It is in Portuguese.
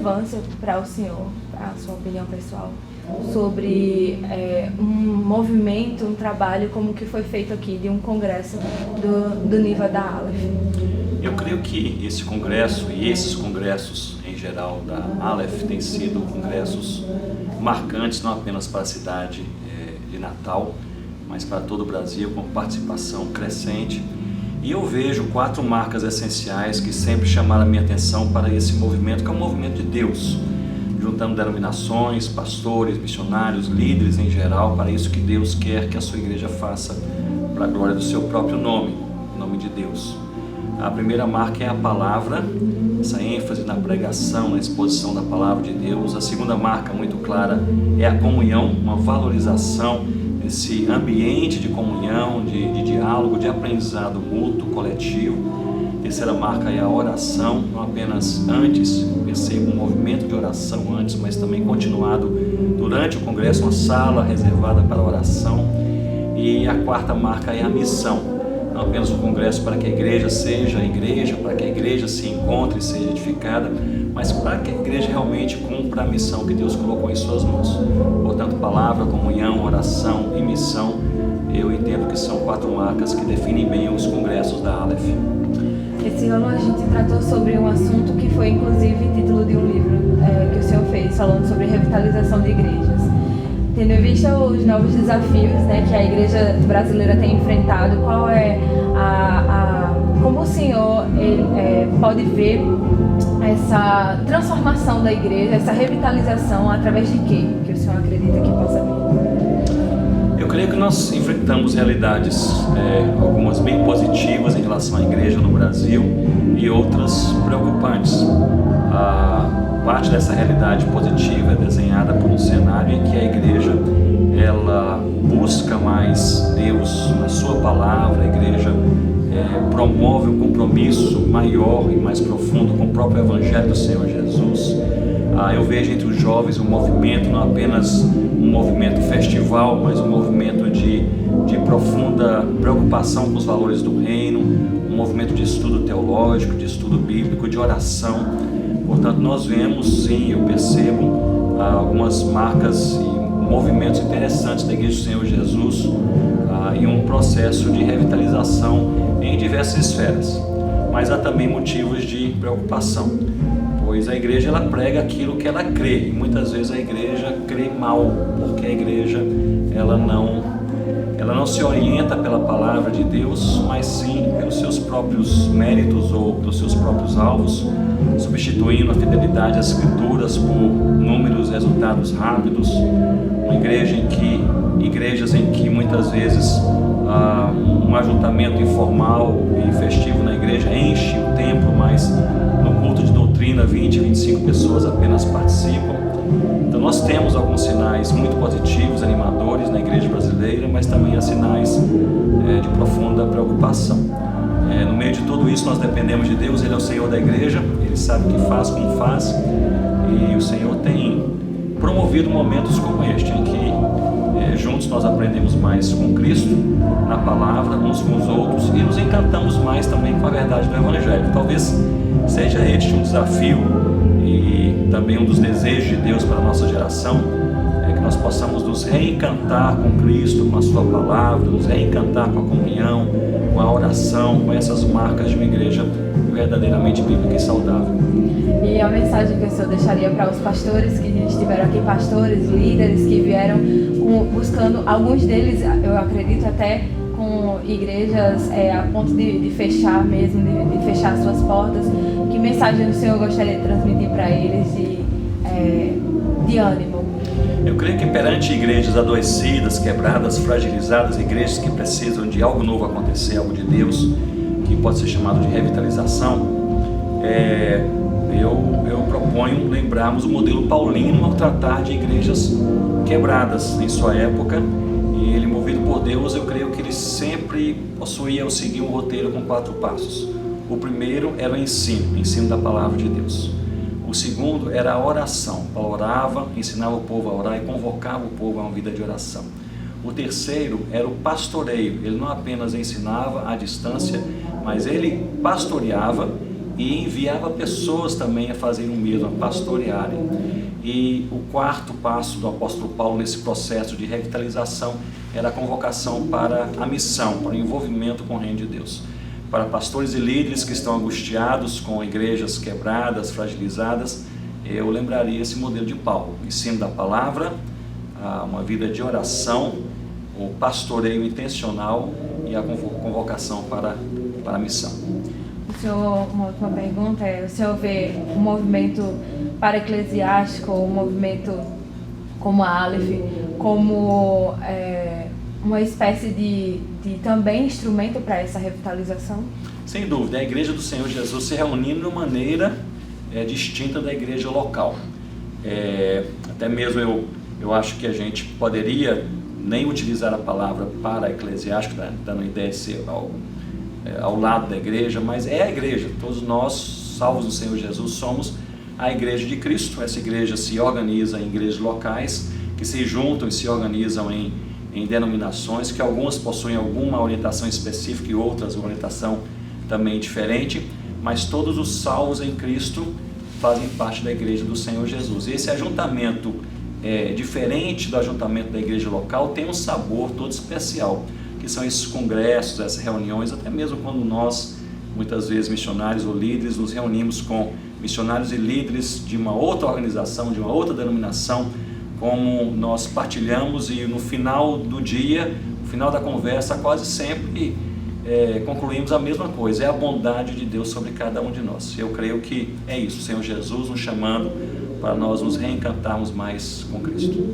relevância para o senhor, a sua opinião pessoal, sobre um movimento, um trabalho como que foi feito aqui, de um congresso do nível da Aleph? Eu creio que esse congresso e esses congressos em geral da Aleph têm sido congressos marcantes não apenas para a cidade de Natal, mas para todo o Brasil, com participação crescente. E eu vejo 4 marcas essenciais que sempre chamaram a minha atenção para esse movimento, que é um movimento de Deus, juntando denominações, pastores, missionários, líderes em geral, para isso que Deus quer que a sua igreja faça, para a glória do seu próprio nome, em nome de Deus. A primeira marca é a palavra, essa ênfase na pregação, na exposição da palavra de Deus. A segunda marca, muito clara, é a comunhão, uma valorização desse ambiente de comunhão, de diálogo, de aprendizado mútuo, coletivo. A terceira marca é a oração, não apenas antes, percebo um movimento de oração antes, mas também continuado durante o congresso, uma sala reservada para oração. E a quarta marca é a missão. Não apenas um congresso para que a igreja seja a igreja, para que a igreja se encontre e seja edificada, mas para que a igreja realmente cumpra a missão que Deus colocou em suas mãos. Portanto, palavra, comunhão, oração e missão, eu entendo que são 4 marcas que definem bem os congressos da Aleph. Esse ano a gente tratou sobre um assunto que foi inclusive título de um livro que o senhor fez, falando sobre revitalização de igrejas. Tendo em vista os novos desafios, né, que a igreja brasileira tem enfrentado, qual é como o senhor pode ver essa transformação da igreja, essa revitalização, através de quê que o senhor acredita que possa vir? Eu creio que nós enfrentamos realidades, algumas bem positivas em relação à igreja no Brasil e outras preocupantes. Parte dessa realidade positiva é desenhada por um cenário em que a igreja ela busca mais Deus na sua palavra, a igreja promove um compromisso maior e mais profundo com o próprio Evangelho do Senhor Jesus. Eu vejo entre os jovens um movimento, não apenas um movimento festival, mas um movimento de profunda preocupação com os valores do reino, um movimento de estudo teológico, de estudo bíblico, de oração. Portanto, nós vemos, sim, eu percebo algumas marcas e movimentos interessantes da Igreja do Senhor Jesus e um processo de revitalização em diversas esferas. Mas há também motivos de preocupação, pois a igreja ela prega aquilo que ela crê, e muitas vezes a igreja crê mal, porque a igreja ela não se orienta pela palavra de Deus, mas sim pelos seus próprios méritos ou pelos seus próprios alvos, substituindo a fidelidade às Escrituras por números, resultados rápidos. Uma igrejas em que muitas vezes um ajuntamento informal e festivo na igreja enche o templo, mas no culto de doutrina 20, 25 pessoas apenas participam. Então nós temos alguns sinais muito positivos, animadores na igreja brasileira, mas também há sinais de profunda preocupação. No meio de tudo isso nós dependemos de Deus, Ele é o Senhor da igreja, Ele sabe o que faz, como faz, e o Senhor tem promovido momentos como este, em que juntos nós aprendemos mais com Cristo, na palavra, uns com os outros, e nos encantamos mais também com a verdade do Evangelho. Talvez seja este um desafio e também um dos desejos de Deus para a nossa geração, que nós possamos nos reencantar com Cristo, com a sua palavra, nos reencantar com a comunhão, com a oração, com essas marcas de uma igreja verdadeiramente bíblica e saudável. E a mensagem que o senhor deixaria para os pastores que estiveram aqui, pastores, líderes que vieram buscando, alguns deles, eu acredito até com igrejas a ponto de fechar mesmo, de fechar suas portas, que mensagem o senhor gostaria de transmitir para eles de ânimo? Eu creio que perante igrejas adoecidas, quebradas, fragilizadas, igrejas que precisam de algo novo acontecer, algo de Deus, que pode ser chamado de revitalização, eu proponho lembrarmos o modelo paulino ao tratar de igrejas quebradas em sua época, e ele, movido por Deus, eu creio que ele sempre possuía ou seguia um roteiro com 4 passos. O primeiro era o ensino da palavra de Deus. O segundo era a oração. Paulo orava, ensinava o povo a orar e convocava o povo a uma vida de oração. O terceiro era o pastoreio. Ele não apenas ensinava à distância, mas ele pastoreava e enviava pessoas também a fazerem o mesmo, a pastorearem. E o quarto passo do apóstolo Paulo nesse processo de revitalização era a convocação para a missão, para o envolvimento com o reino de Deus. Para pastores e líderes que estão angustiados com igrejas quebradas, fragilizadas, eu lembraria esse modelo de Paulo: o ensino da palavra, uma vida de oração, o pastoreio intencional e a convocação para a missão. O senhor, uma última pergunta o senhor vê o movimento para-eclesiástico, o movimento como a Aleph, como uma espécie de também instrumento para essa revitalização? Sem dúvida, a Igreja do Senhor Jesus se reunindo de uma maneira distinta da igreja local. Até mesmo eu acho que a gente poderia nem utilizar a palavra para-eclesiástico, dando a ideia de ser ao lado da igreja, mas é a igreja. Todos nós, salvos do Senhor Jesus, somos a igreja de Cristo. Essa igreja se organiza em igrejas locais, que se juntam e se organizam em denominações, que algumas possuem alguma orientação específica e outras uma orientação também diferente, mas todos os salvos em Cristo fazem parte da igreja do Senhor Jesus. Esse ajuntamento, diferente do ajuntamento da igreja local, tem um sabor todo especial, que são esses congressos, essas reuniões, até mesmo quando nós, muitas vezes missionários ou líderes, nos reunimos com missionários e líderes de uma outra organização, de uma outra denominação, como nós partilhamos, e no final do dia, no final da conversa, quase sempre concluímos a mesma coisa: é a bondade de Deus sobre cada um de nós. Eu creio que é isso, o Senhor Jesus nos chamando para nós nos reencantarmos mais com Cristo.